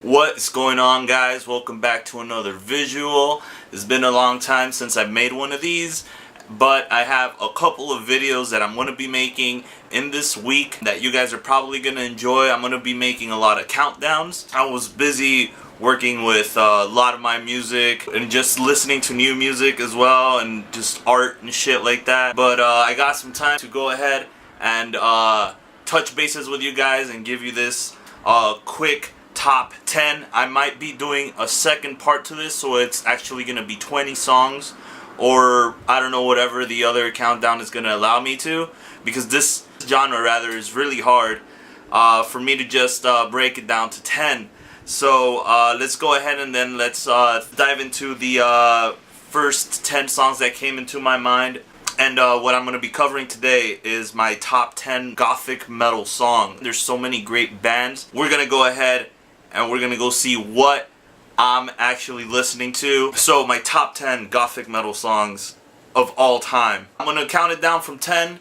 What's going on, guys? Welcome back to another visual. It's been a long time since I've made one of these, but I have a couple of videos that I'm going to be making in this week that you guys are probably going to enjoy. I'm going to be making a lot of countdowns. I was busy working with a lot of my music and just listening to new music as well, and just art and shit like that. But I got some time to go ahead and touch bases with you guys and give you this quick top 10. I might be doing a second part to this, so it's actually going to be 20 songs, or I don't know, whatever the other countdown is going to allow me to, because this genre rather is really hard for me to just break it down to 10. So let's go ahead and then let's dive into the first 10 songs that came into my mind. And what I'm going to be covering today is my top 10 Gothic metal song. There's so many great bands. We're going to go ahead and we're going to go see what I'm actually listening to. So my top 10 Gothic metal songs of all time. I'm going to count it down from 10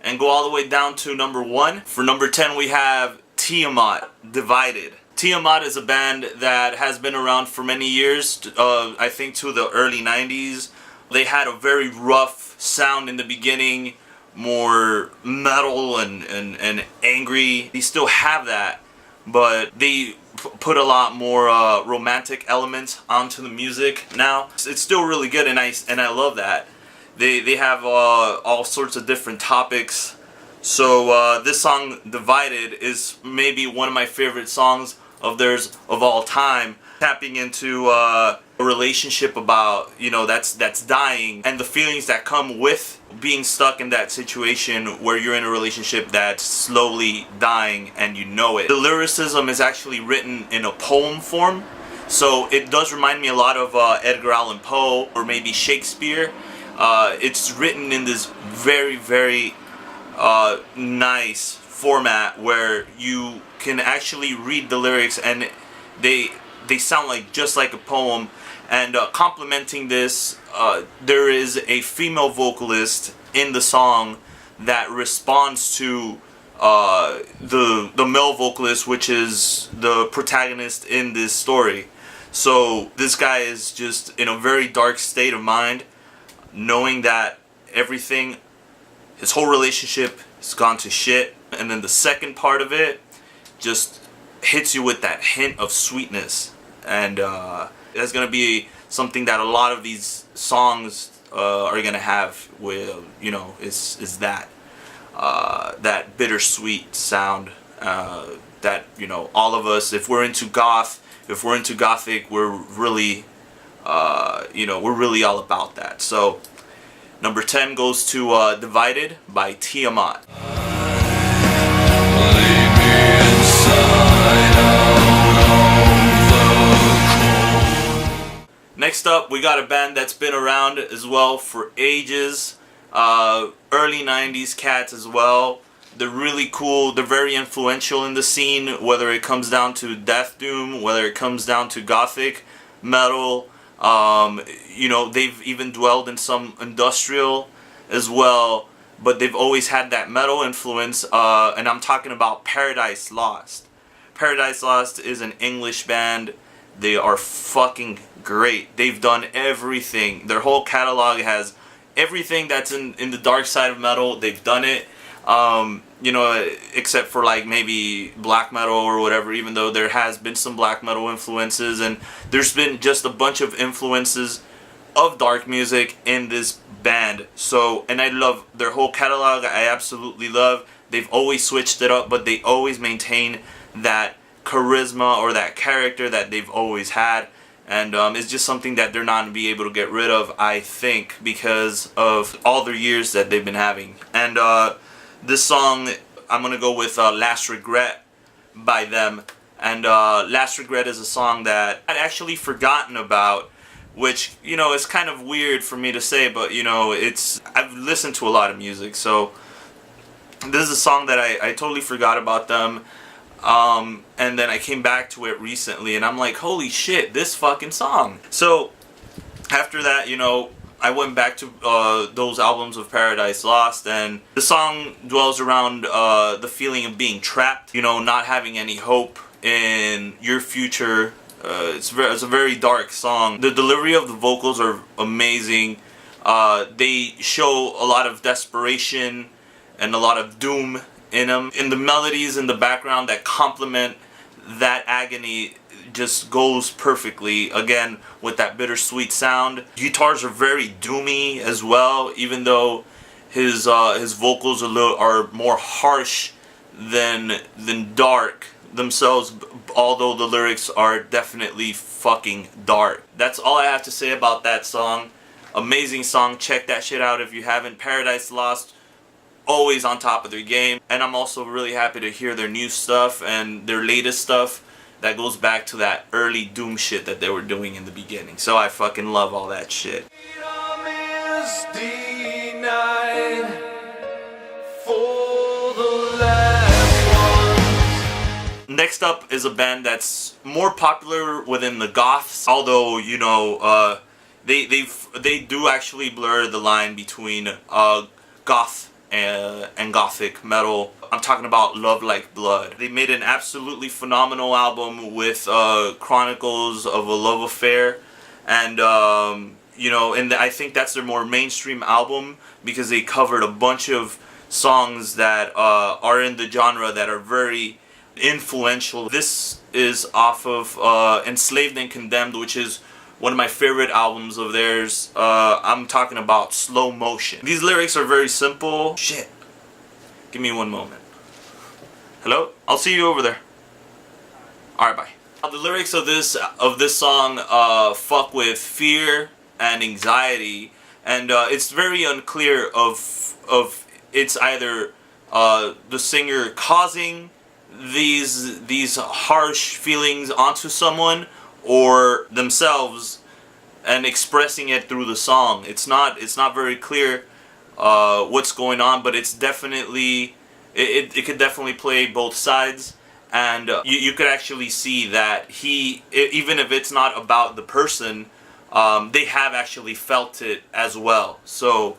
and go all the way down to number 1. For number 10 we have Tiamat, Divided. Tiamat is a band that has been around for many years, I think to the early 90s. They had a very rough sound in the beginning, more metal and angry. They still have that, but they put a lot more romantic elements onto the music now. It's still really good, and I love that. They have all sorts of different topics. So this song Divided is maybe one of my favorite songs of theirs of all time, tapping into a relationship about, you know, that's dying, and the feelings that come with being stuck in that situation where you're in a relationship that's slowly dying and you know it. The lyricism is actually written in a poem form, so it does remind me a lot of Edgar Allan Poe or maybe Shakespeare. It's written in this very nice format where you can actually read the lyrics and they sound like just like a poem. And complementing this, there is a female vocalist in the song that responds to the male vocalist, which is the protagonist in this story. So this guy is just in a very dark state of mind, knowing that everything, his whole relationship has gone to shit. And then the second part of it just hits you with that hint of sweetness. And that's going to be something that a lot of these songs are going to have with, you know, is that that bittersweet sound that, you know, all of us, if we're into Gothic, we're really, you know, we're really all about that. So number 10 goes to Divided by Tiamat. Next up, we got a band that's been around as well for ages, early 90s cats as well. They're really cool, they're very influential in the scene, whether it comes down to death doom, whether it comes down to Gothic metal. You know, they've even dwelled in some industrial as well, but they've always had that metal influence, and I'm talking about Paradise Lost. Paradise Lost is an English band. They are fucking great. They've done everything. Their whole catalog has everything that's in the dark side of metal. They've done it, you know, except for like maybe black metal or whatever, even though there has been some black metal influences, and there's been just a bunch of influences of dark music in this band. So, and I love their whole catalog. I absolutely love. They've always switched it up, but they always maintain that charisma or that character that they've always had, and it's just something that they're not going to be able to get rid of, I think, because of all the years that they've been having. And this song, I'm going to go with Last Regret by them. And Last Regret is a song that I'd actually forgotten about, which, you know, is kind of weird for me to say, but, you know, I've listened to a lot of music, so this is a song that I totally forgot about them. And then I came back to it recently, and I'm like, holy shit, this fucking song. So after that, you know, I went back to those albums of Paradise Lost, and the song dwells around the feeling of being trapped, you know, not having any hope in your future. It's a very dark song. The delivery of the vocals are amazing. They show a lot of desperation and a lot of doom in them. And the melodies in the background that complement that agony just goes perfectly, again, with that bittersweet sound. Guitars are very doomy as well, even though his vocals are more harsh than dark themselves, although the lyrics are definitely fucking dark. That's all I have to say about that song. Amazing song. Check that shit out if you haven't. Paradise Lost, always on top of their game. And I'm also really happy to hear their new stuff and their latest stuff that goes back to that early doom shit that they were doing in the beginning. So I fucking love all that shit. Next up is a band that's more popular within the goths, although, you know, they do actually blur the line between goth and gothic metal. I'm talking about Love Like Blood. They made an absolutely phenomenal album with Chronicles of a Love Affair, and you know, and I think that's their more mainstream album because they covered a bunch of songs that are in the genre that are very influential. This is off of Enslaved and Condemned, which is one of my favorite albums of theirs. I'm talking about Slow Motion. These lyrics are very simple. Shit. Give me one moment. Hello? I'll see you over there. Alright, bye. The lyrics of this song fuck with fear and anxiety, and it's very unclear of it's either the singer causing these harsh feelings onto someone or themselves and expressing it through the song. It's not very clear what's going on, but it's definitely it could definitely play both sides, and you could actually see that even if it's not about the person, they have actually felt it as well. So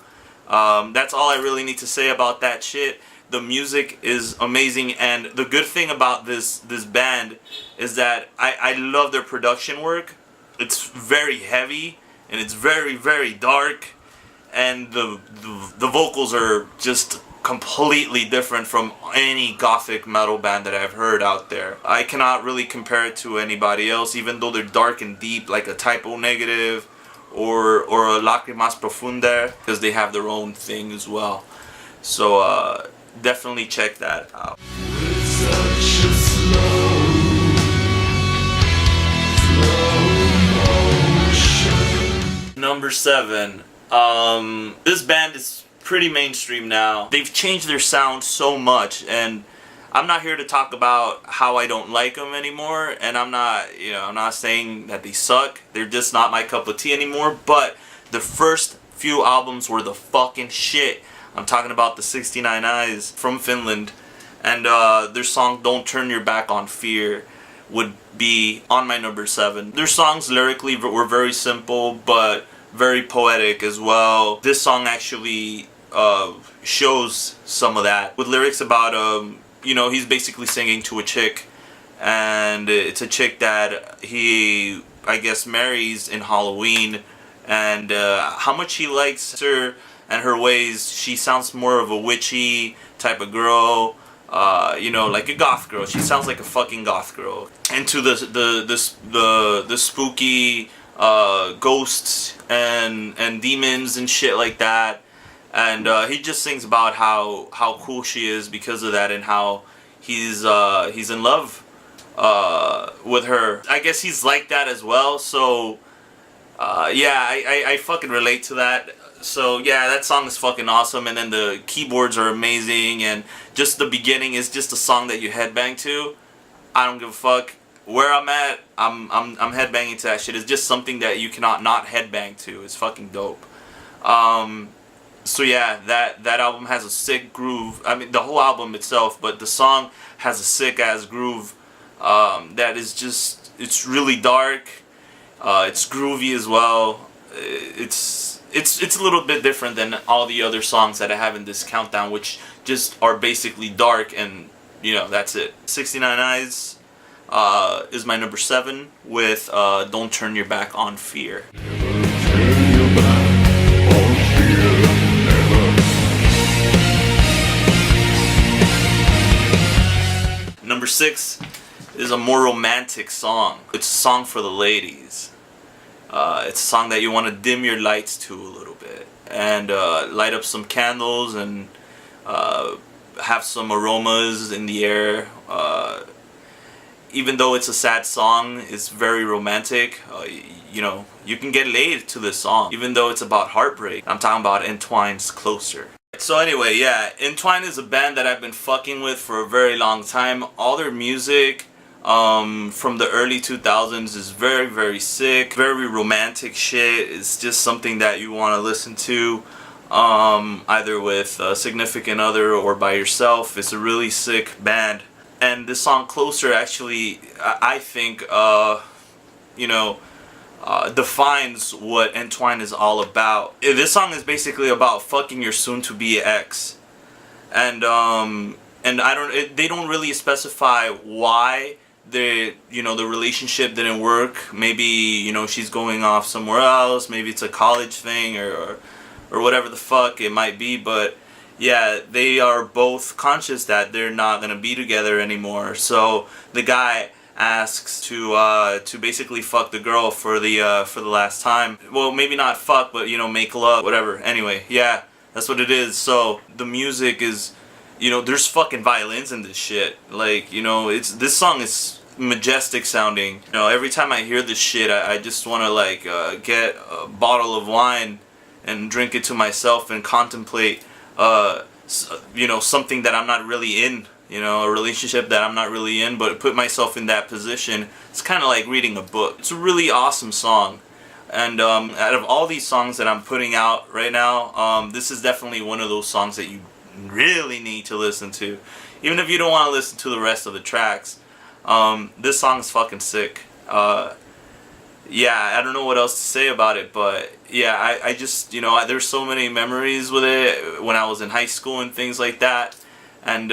that's all I really need to say about that shit. The music is amazing, and the good thing about this band is that I love their production work. It's very heavy and it's very, very dark, and the vocals are just completely different from any gothic metal band that I've heard out there. I cannot really compare it to anybody else, even though they're dark and deep, like a Typo Negative or a Lacrimas Profundas, because they have their own thing as well. So definitely check that out. Number 7. This band is pretty mainstream now. They've changed their sound so much, and I'm not here to talk about how I don't like them anymore, and I'm not saying that they suck. They're just not my cup of tea anymore, but the first few albums were the fucking shit. I'm talking about the 69 Eyes from Finland, and their song Don't Turn Your Back on Fear would be on my number 7. Their songs lyrically were very simple, but very poetic as well. This song actually shows some of that, with lyrics about, you know, he's basically singing to a chick, and it's a chick that he, I guess, marries in Halloween, and how much he likes her and her ways. She sounds more of a witchy type of girl, you know, like a goth girl. She sounds like a fucking goth girl. Into the spooky ghosts and demons and shit like that. And he just sings about how cool she is because of that, and how he's in love with her. I guess he's like that as well. So yeah, I fucking relate to that. So yeah, that song is fucking awesome, and then the keyboards are amazing, and just the beginning is just a song that you headbang to. I don't give a fuck where I'm at. I'm headbanging to that shit. It's just something that you cannot not headbang to. It's fucking dope. So yeah, that album has a sick groove. I mean, the whole album itself, but the song has a sick ass groove that is just, it's really dark. It's groovy as well. It's a little bit different than all the other songs that I have in this countdown, which just are basically dark, and you know, that's it. 69 Eyes, is my number 7 with Don't Turn Your Back on Fear. Number 6 is a more romantic song. It's a song for the ladies. It's a song that you want to dim your lights to a little bit and light up some candles and have some aromas in the air. Even though it's a sad song, it's very romantic. You know, you can get laid to this song, even though it's about heartbreak. I'm talking about Entwine's Closer. So anyway, yeah, Entwine is a band that I've been fucking with for a very long time. All their music from the early 2000s is very, very sick. Very romantic shit. It's just something that you want to listen to either with a significant other or by yourself. It's a really sick band. And this song Closer actually, I think, you know, defines what Entwine is all about. This song is basically about fucking your soon-to-be ex, and they don't really specify why the relationship didn't work. Maybe, you know, she's going off somewhere else. Maybe it's a college thing or whatever the fuck it might be. But yeah, they are both conscious that they're not gonna be together anymore. So the guy asks to basically fuck the girl for the last time. Well, maybe not fuck, but, you know, make love, whatever. Anyway, yeah, that's what it is. So the music is, you know, there's fucking violins in this shit. Like, you know, this song is majestic sounding. You know, every time I hear this shit, I just want to like get a bottle of wine and drink it to myself and contemplate, you know, something that I'm not really in. You know, a relationship that I'm not really in, but put myself in that position. It's kind of like reading a book. It's a really awesome song. And out of all these songs that I'm putting out right now, this is definitely one of those songs that you really need to listen to. Even if you don't want to listen to the rest of the tracks, this song is fucking sick. Yeah, I don't know what else to say about it, but yeah, I just, you know, there's so many memories with it when I was in high school and things like that. And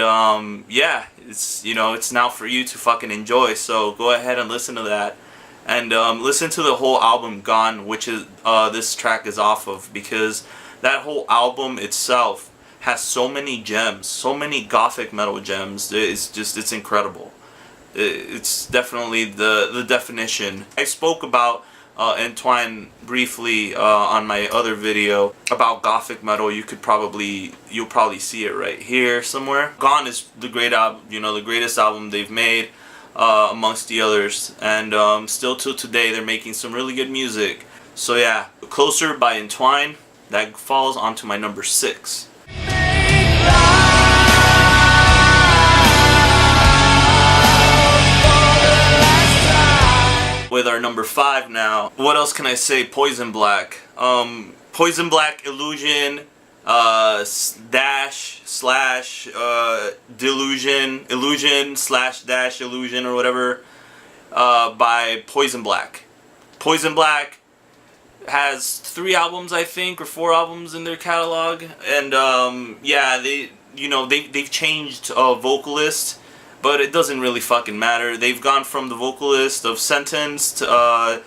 yeah, it's, you know, it's now for you to fucking enjoy. So go ahead and listen to that, and listen to the whole album Gone, which is this track is off of, because that whole album itself has so many gems, so many gothic metal gems. It's incredible. It's definitely the definition. I spoke about Entwine briefly on my other video about gothic metal. You'll probably see it right here somewhere. Gone is the great album, you know, the greatest album they've made amongst the others, and still till today they're making some really good music. So yeah, Closer by Entwine, that falls onto my number 6. With our number 5 now. What else can I say? Poison Black. Poison Black Illusion dash slash delusion, illusion slash dash illusion, or whatever, by Poison Black. Poison Black has 3 albums, I think, or 4 albums in their catalog, and yeah, they've changed vocalists, but it doesn't really fucking matter. They've gone from the vocalist of Sentenced to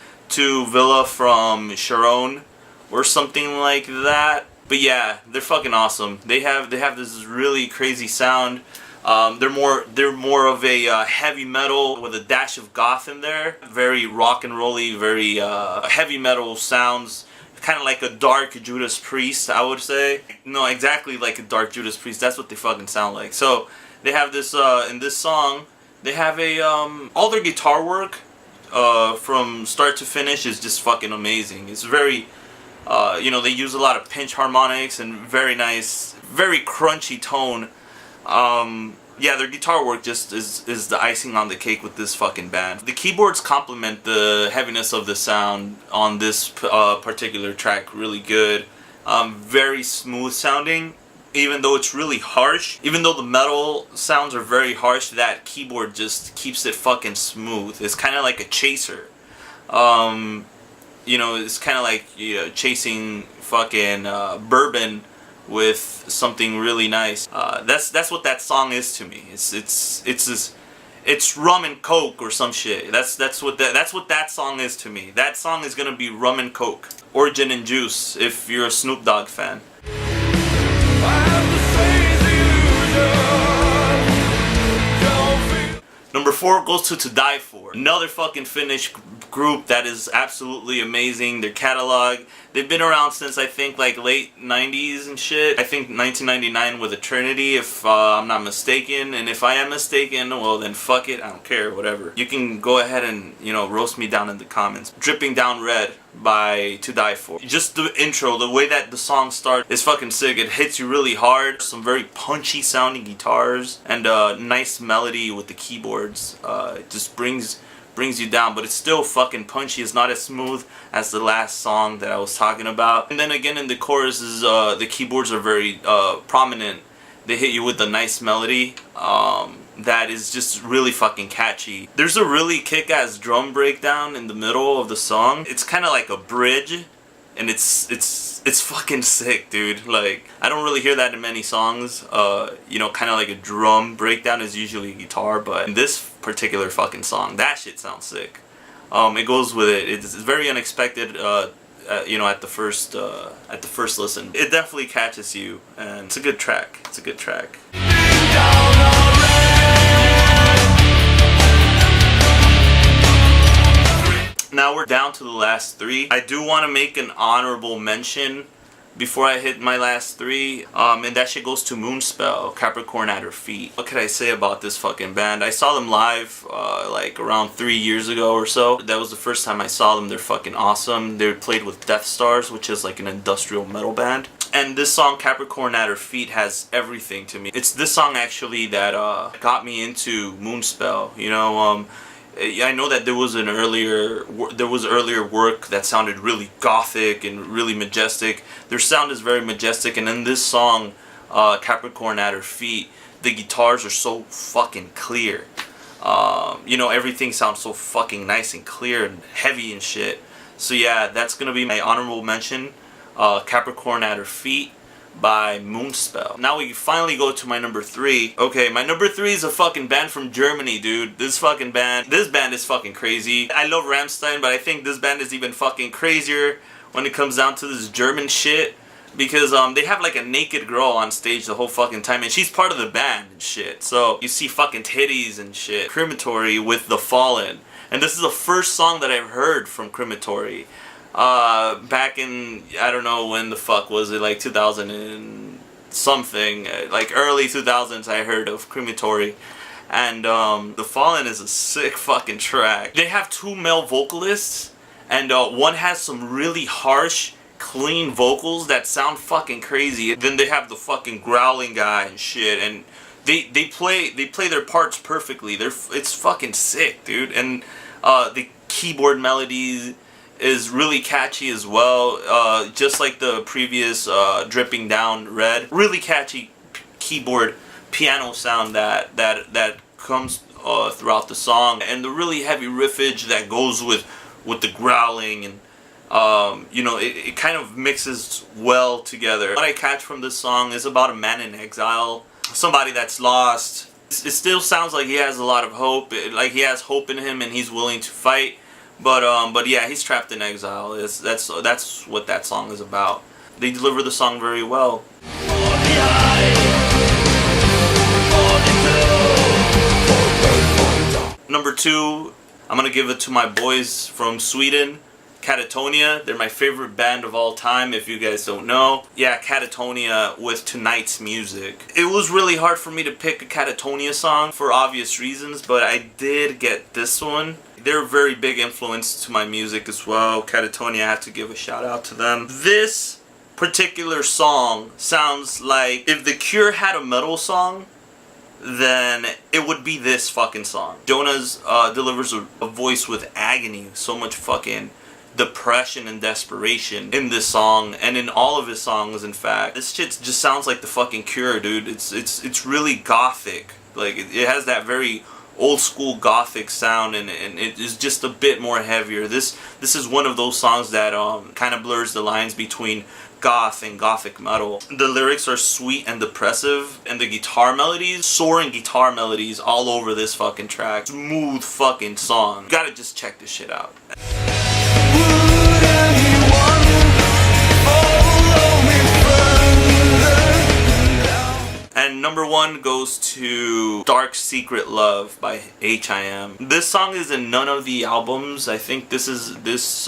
Villa from Sharon or something like that. But yeah, they're fucking awesome. They have this really crazy sound. They're more of a heavy metal with a dash of goth in there. Very rock and rolly, very heavy metal sounds. Kind of like a dark Judas Priest, I would say. No, exactly like a dark Judas Priest. That's what they fucking sound like. So they have this in this song. They have a all their guitar work from start to finish is just fucking amazing. It's very you know, they use a lot of pinch harmonics and very nice, very crunchy tone. Yeah, their guitar work just is the icing on the cake with this fucking band. The keyboards complement the heaviness of the sound on this particular track really good. Very smooth sounding, even though it's really harsh. Even though the metal sounds are very harsh, that keyboard just keeps it fucking smooth. It's kind of like a chaser. You know, it's kind of like, you know, chasing fucking bourbon with something really nice. That's what that song is to me. It's It's rum and coke or some shit. That's what that song is to me. That song is gonna be rum and coke or gin and juice if you're a Snoop Dogg fan. Number 4 goes to Die For. Another fucking Finnish group that is absolutely amazing. Their catalog, they've been around since I think like late 90s and shit. I think 1999 with Eternity if I'm not mistaken. And if I am mistaken, well then fuck it, I don't care, whatever. You can go ahead and, you know, roast me down in the comments. Dripping Down Red by To Die For. Just the intro, the way that the song starts is fucking sick. It hits you really hard. Some very punchy sounding guitars and a nice melody with the keyboards. It just brings you down, but it's still fucking punchy. It's not as smooth as the last song that I was talking about. And then again in the choruses, the keyboards are very prominent. They hit you with a nice melody that is just really fucking catchy. There's a really kick-ass drum breakdown in the middle of the song. It's kind of like a bridge, and it's fucking sick, dude. Like, I don't really hear that in many songs. You know, kind of like a drum breakdown is usually a guitar, but in this particular fucking song, that shit sounds sick. It goes with it. It's very unexpected. You know, at the first listen, it definitely catches you, and it's a good track. It's a good track. Now we're down to the last 3. I do want to make an honorable mention before I hit my last 3, and that shit goes to Moonspell, Capricorn at Her Feet. What could I say about this fucking band? I saw them live like around 3 years ago or so. That was the first time I saw them. They're fucking awesome. They played with Death Stars, which is like an industrial metal band. And this song, Capricorn at Her Feet, has everything to me. It's this song actually that got me into Moonspell. You know, I know that there was earlier work that sounded really gothic and really majestic. Their sound is very majestic, and in this song, Capricorn at Her Feet, the guitars are so fucking clear. You know, everything sounds so fucking nice and clear and heavy and shit. So yeah, that's gonna be my honorable mention. Capricorn at Her Feet by Moonspell. Now we finally go to my number 3. Okay, my number 3 is a fucking band from Germany, dude. This band is fucking crazy. I love Rammstein, but I think this band is even fucking crazier when it comes down to this German shit. Because they have like a naked girl on stage the whole fucking time, and she's part of the band and shit. So you see fucking titties and shit. Crematory with The Fallen. And this is the first song that I've heard from Crematory. Back in, I don't know when the fuck was it, like 2000 and something, like early 2000s I heard of Crematory, and The Fallen is a sick fucking track. They have 2 male vocalists, and one has some really harsh, clean vocals that sound fucking crazy. Then they have the fucking growling guy and shit, and they play their parts perfectly. It's fucking sick, dude. And the keyboard melodies is really catchy as well, just like the previous Dripping Down Red. Really catchy keyboard piano sound that comes throughout the song, and the really heavy riffage that goes with the growling, and you know, it kind of mixes well together. What I catch from this song is about a man in exile, somebody that's lost. It still sounds like he has a lot of hope, like he has hope in him and he's willing to fight. But yeah, he's trapped in exile. That's what that song is about. They deliver the song very well. Number 2, I'm gonna give it to my boys from Sweden, Catatonia. They're my favorite band of all time, if you guys don't know. Yeah, Catatonia with Tonight's Music. It was really hard for me to pick a Catatonia song for obvious reasons, but I did get this one. They're a very big influence to my music as well. Catatonia, I have to give a shout out to them. This particular song sounds like if The Cure had a metal song, then it would be this fucking song. Jonas delivers a voice with agony, so much fucking depression and desperation in this song, and in all of his songs, in fact. This shit just sounds like the fucking Cure, dude. It's really gothic. Like, it has that very old school Gothic sound, and it is just a bit more heavier. This is one of those songs that kind of blurs the lines between goth and Gothic metal. The lyrics are sweet and depressive, and the guitar melodies, soaring guitar melodies all over this fucking track. Smooth fucking song. You gotta just check this shit out. And number 1 goes to Dark Secret Love by H.I.M. This song is in none of the albums. I think this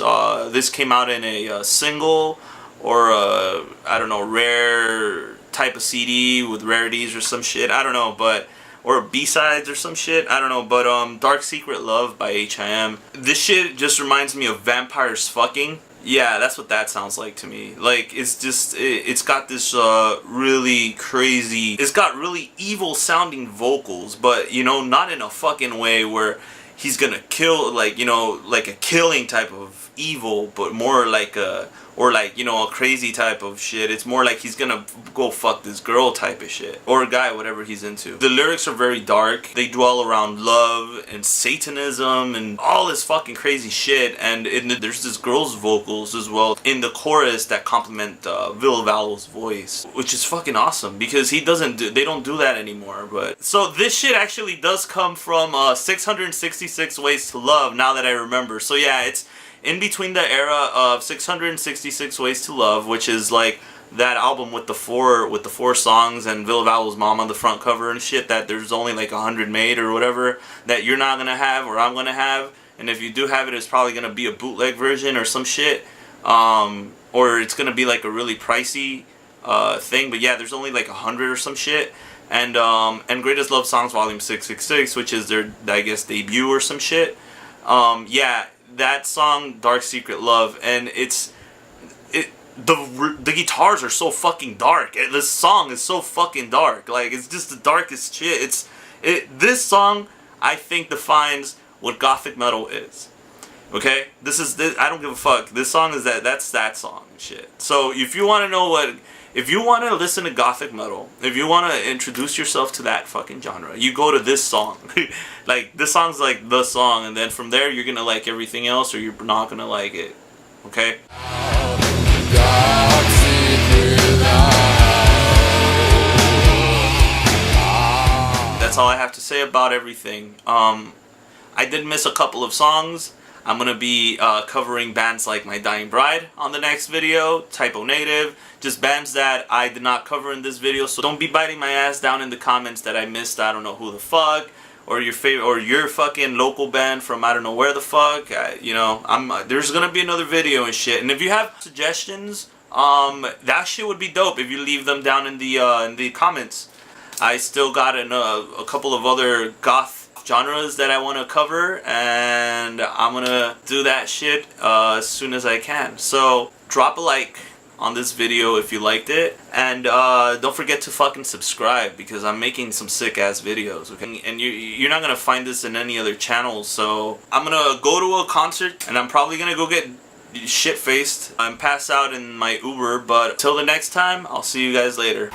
came out in a single, or a, I don't know, rare type of CD with rarities or some shit. I don't know, but, or B-sides or some shit. I don't know, but Dark Secret Love by H.I.M. This shit just reminds me of vampires fucking. Yeah, that's what that sounds like to me. Like, it's just, it's got this really crazy, it's got really evil sounding vocals, but, you know, not in a fucking way where he's gonna kill, like, you know, like a killing type of evil, but more like a, or like, you know, a crazy type of shit. It's more like he's gonna go fuck this girl type of shit, or a guy, whatever he's into. The lyrics are very dark. They dwell around love and Satanism and all this fucking crazy shit, and there's this girl's vocals as well in the chorus that complement Will Vallo's voice, which is fucking awesome, because they don't do that anymore. But so this shit actually does come from 666 Ways to Love, now that I remember. So yeah, it's in between the era of 666 Ways to Love, which is like that album with the four songs and Will Vallo's mom on the front cover and shit, that there's only like 100 made or whatever, that you're not gonna have or I'm gonna have, and if you do have it, it's probably gonna be a bootleg version or some shit, or it's gonna be like a really pricey thing. But yeah, there's only like 100 or some shit. And Greatest Love Songs Volume 666, which is their, I guess, debut or some shit. Yeah, that song, Dark Secret Love, and the guitars are so fucking dark. This song is so fucking dark. Like, it's just the darkest shit. This song, I think, defines what Gothic metal is. Okay? I don't give a fuck. This song is that's that song and shit. So if you want to know if you want to listen to Gothic metal, if you want to introduce yourself to that fucking genre, you go to this song. Like, this song's like the song, and then from there you're gonna like everything else, or you're not gonna like it. Okay? That's all I have to say about everything. I did miss a couple of songs. I'm going to be covering bands like My Dying Bride on the next video, Typo Native, just bands that I did not cover in this video, so don't be biting my ass down in the comments that I missed I don't know who the fuck, or your favorite, or your fucking local band from I don't know where the fuck. You know, there's going to be another video and shit, and if you have suggestions, that shit would be dope if you leave them down in the comments. I still got a couple of other goth genres that I want to cover, and I'm gonna do that shit as soon as I can. So drop a like on this video if you liked it, and don't forget to fucking subscribe, because I'm making some sick ass videos, okay? And you're not gonna find this in any other channel. So I'm gonna go to a concert, and I'm probably gonna go get shit faced and pass out in my Uber, but till the next time, I'll see you guys later.